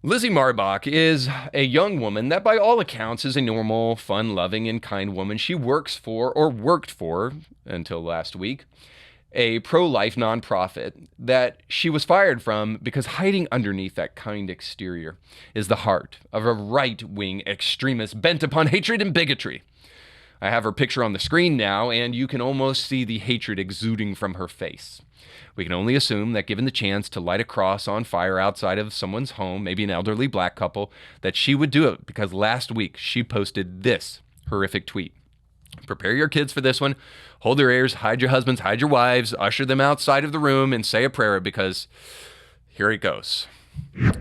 Lizzie Marbach is a young woman that by all accounts is a normal, fun-loving, and kind woman. She works for, or worked for, until last week, a pro-life nonprofit that she was fired from because hiding underneath that kind exterior is the heart of a right-wing extremist bent upon hatred and bigotry. I have her picture on the screen now, and you can almost see the hatred exuding from her face. We can only assume that given the chance to light a cross on fire outside of someone's home, maybe an elderly black couple, that she would do it because last week she posted this horrific tweet. Prepare your kids for this one. Hold their ears, hide your husbands, hide your wives, usher them outside of the room and say a prayer because here it goes.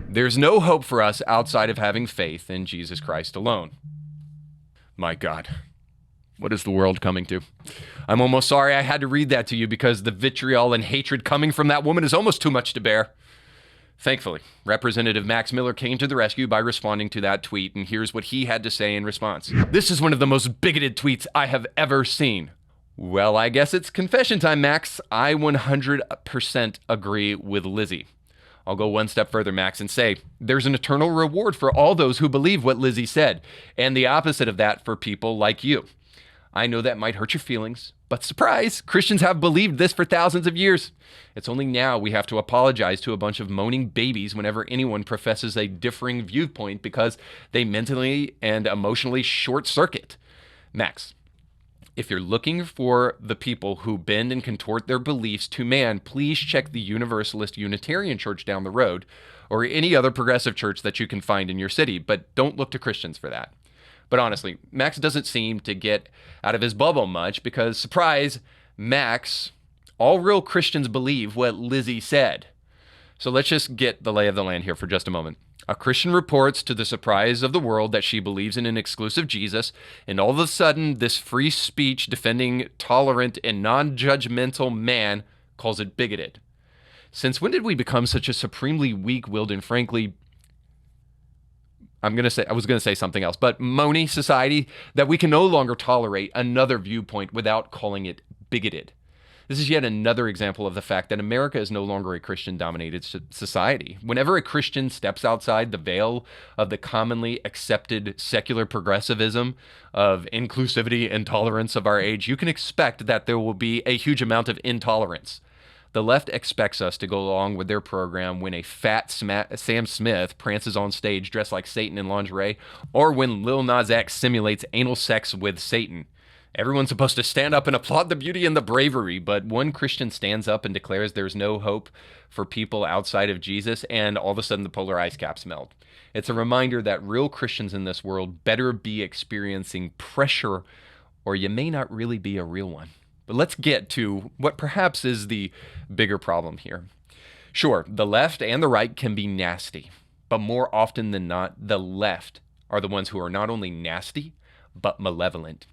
There's no hope for us outside of having faith in Jesus Christ alone. My God. What is the world coming to? I'm almost sorry I had to read that to you because the vitriol and hatred coming from that woman is almost too much to bear. Thankfully, Representative Max Miller came to the rescue by responding to that tweet, and here's what he had to say in response. This is one of the most bigoted tweets I have ever seen. Well, I guess it's confession time, Max. I 100% agree with Lizzie. I'll go one step further, Max, and say there's an eternal reward for all those who believe what Lizzie said, and the opposite of that for people like you. I know that might hurt your feelings, but surprise, Christians have believed this for thousands of years. It's only now we have to apologize to a bunch of moaning babies whenever anyone professes a differing viewpoint because they mentally and emotionally short circuit. Max, if you're looking for the people who bend and contort their beliefs to man, please check the Universalist Unitarian Church down the road or any other progressive church that you can find in your city, but don't look to Christians for that. But honestly, Max doesn't seem to get out of his bubble much because, surprise, Max, all real Christians believe what Lizzie said. So let's just get the lay of the land here for just a moment. A Christian reports to the surprise of the world that she believes in an exclusive Jesus, and all of a sudden, this free speech defending tolerant and non-judgmental man calls it bigoted. Since when did we become such a supremely weak-willed and frankly I was going to say something else, but moany society that we can no longer tolerate another viewpoint without calling it bigoted? This is yet another example of the fact that America is no longer a Christian-dominated society. Whenever a Christian steps outside the veil of the commonly accepted secular progressivism of inclusivity and tolerance of our age, you can expect that there will be a huge amount of intolerance. The left expects us to go along with their program when a fat Sam Smith prances on stage dressed like Satan in lingerie, or when Lil Nas X simulates anal sex with Satan. Everyone's supposed to stand up and applaud the beauty and the bravery, but one Christian stands up and declares there's no hope for people outside of Jesus, and all of a sudden the polar ice caps melt. It's a reminder that real Christians in this world better be experiencing pressure, or you may not really be a real one. But let's get to what perhaps is the bigger problem here. Sure, the left and the right can be nasty, but more often than not, the left are the ones who are not only nasty, but malevolent.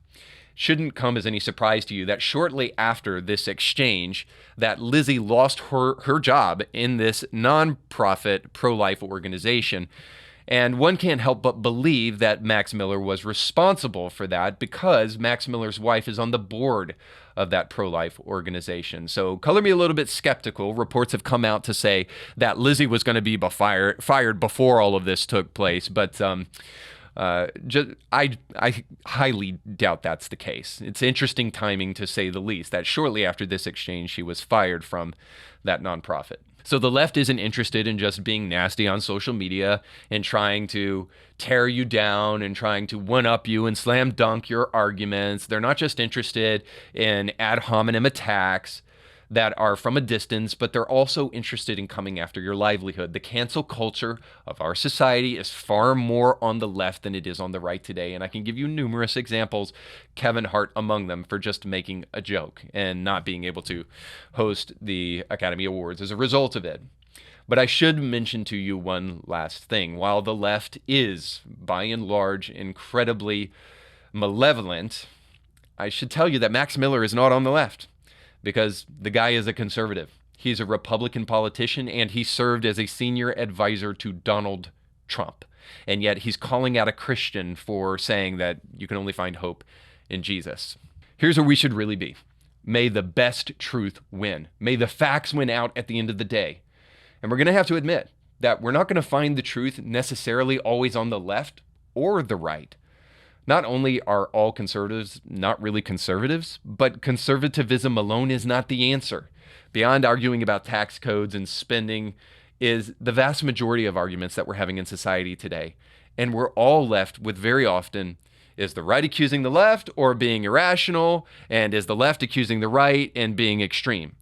Shouldn't come as any surprise to you that shortly after this exchange, that Lizzie lost her job in this nonprofit pro-life organization. And one can't help but believe that Max Miller was responsible for that because Max Miller's wife is on the board of that pro-life organization. So color me a little bit skeptical. Reports have come out to say that Lizzie was going to be fired before all of this took place, but I highly doubt that's the case. It's interesting timing, to say the least, that shortly after this exchange, she was fired from that nonprofit. So the left isn't interested in just being nasty on social media and trying to tear you down and trying to one-up you and slam dunk your arguments. They're not just interested in ad hominem attacks that are from a distance, but they're also interested in coming after your livelihood. The cancel culture of our society is far more on the left than it is on the right today, and I can give you numerous examples, Kevin Hart among them, for just making a joke and not being able to host the Academy Awards as a result of it. But I should mention to you one last thing. While the left is, by and large, incredibly malevolent, I should tell you that Max Miller is not on the left, because the guy is a conservative. He's a Republican politician, and he served as a senior advisor to Donald Trump. And yet he's calling out a Christian for saying that you can only find hope in Jesus. Here's where we should really be. May the best truth win. May the facts win out at the end of the day. And we're going to have to admit that we're not going to find the truth necessarily always on the left or the right. Not only are all conservatives not really conservatives, but conservatism alone is not the answer. Beyond arguing about tax codes and spending is the vast majority of arguments that we're having in society today. And we're all left with very often, is the right accusing the left or being irrational? And is the left accusing the right and being extreme?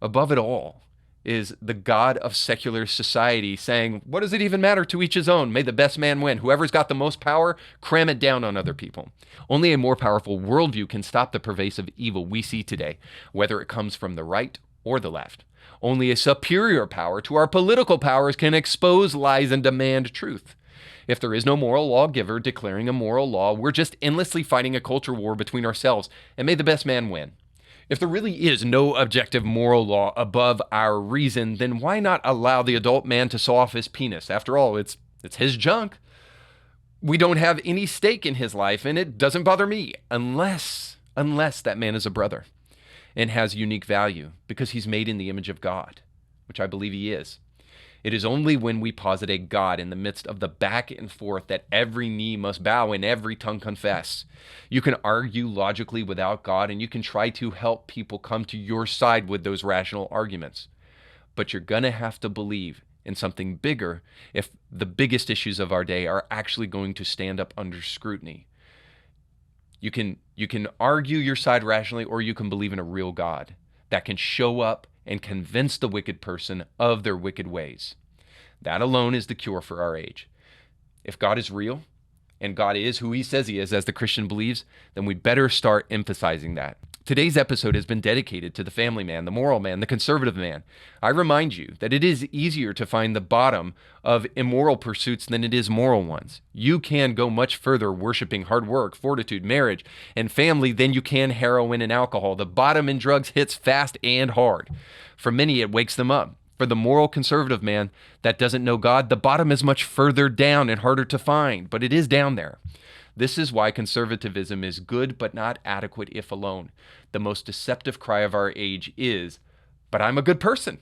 Above it all is the God of secular society saying, what does it even matter? To each his own. May the best man win. Whoever's got the most power, cram it down on other people. Only a more powerful worldview can stop the pervasive evil we see today, whether it comes from the right or the left. Only a superior power to our political powers can expose lies and demand truth. If there is no moral lawgiver declaring a moral law, we're just endlessly fighting a culture war between ourselves, and may the best man win. If there really is no objective moral law above our reason, then why not allow the adult man to saw off his penis? After all, it's his junk. We don't have any stake in his life, and it doesn't bother me unless that man is a brother and has unique value because he's made in the image of God, which I believe he is. It is only when we posit a God in the midst of the back and forth that every knee must bow and every tongue confess. You can argue logically without God, and you can try to help people come to your side with those rational arguments. But you're going to have to believe in something bigger if the biggest issues of our day are actually going to stand up under scrutiny. You can argue your side rationally, or you can believe in a real God that can show up and convince the wicked person of their wicked ways. That alone is the cure for our age. If God is real, and God is who he says he is, as the Christian believes, then we better start emphasizing that. Today's episode has been dedicated to the family man, the moral man, the conservative man. I remind you that it is easier to find the bottom of immoral pursuits than it is moral ones. You can go much further worshiping hard work, fortitude, marriage, and family than you can heroin and alcohol. The bottom in drugs hits fast and hard. For many, it wakes them up. For the moral conservative man that doesn't know God, the bottom is much further down and harder to find, but it is down there. This is why conservatism is good but not adequate if alone. The most deceptive cry of our age is, but I'm a good person.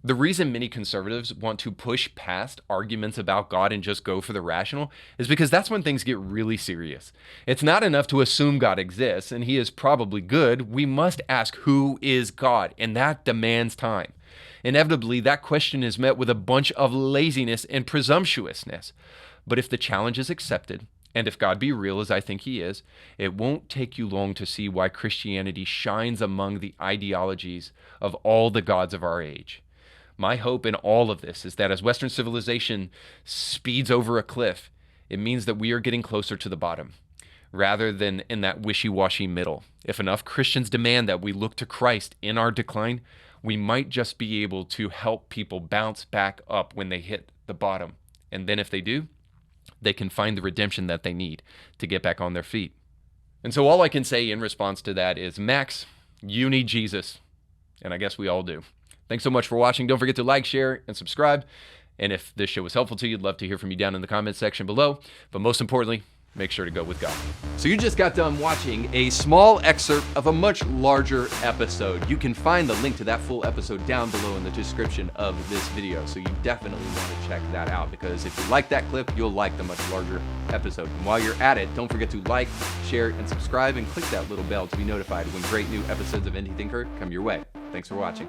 The reason many conservatives want to push past arguments about God and just go for the rational is because that's when things get really serious. It's not enough to assume God exists and he is probably good. We must ask, who is God? And that demands time. Inevitably, that question is met with a bunch of laziness and presumptuousness. But if the challenge is accepted, and if God be real, as I think he is, it won't take you long to see why Christianity shines among the ideologies of all the gods of our age. My hope in all of this is that as Western civilization speeds over a cliff, it means that we are getting closer to the bottom, rather than in that wishy-washy middle. If enough Christians demand that we look to Christ in our decline, we might just be able to help people bounce back up when they hit the bottom. And then if they do, they can find the redemption that they need to get back on their feet. And so all I can say in response to that is, Max, you need Jesus. And I guess we all do. Thanks so much for watching. Don't forget to like, share, and subscribe. And if this show was helpful to you, I'd love to hear from you down in the comments section below. But most importantly, make sure to go with God. So you just got done watching a small excerpt of a much larger episode. You can find the link to that full episode down below in the description of this video. So you definitely want to check that out, because if you like that clip, you'll like the much larger episode. And while you're at it, don't forget to like, share, and subscribe, and click that little bell to be notified when great new episodes of Indie Thinker come your way. Thanks for watching.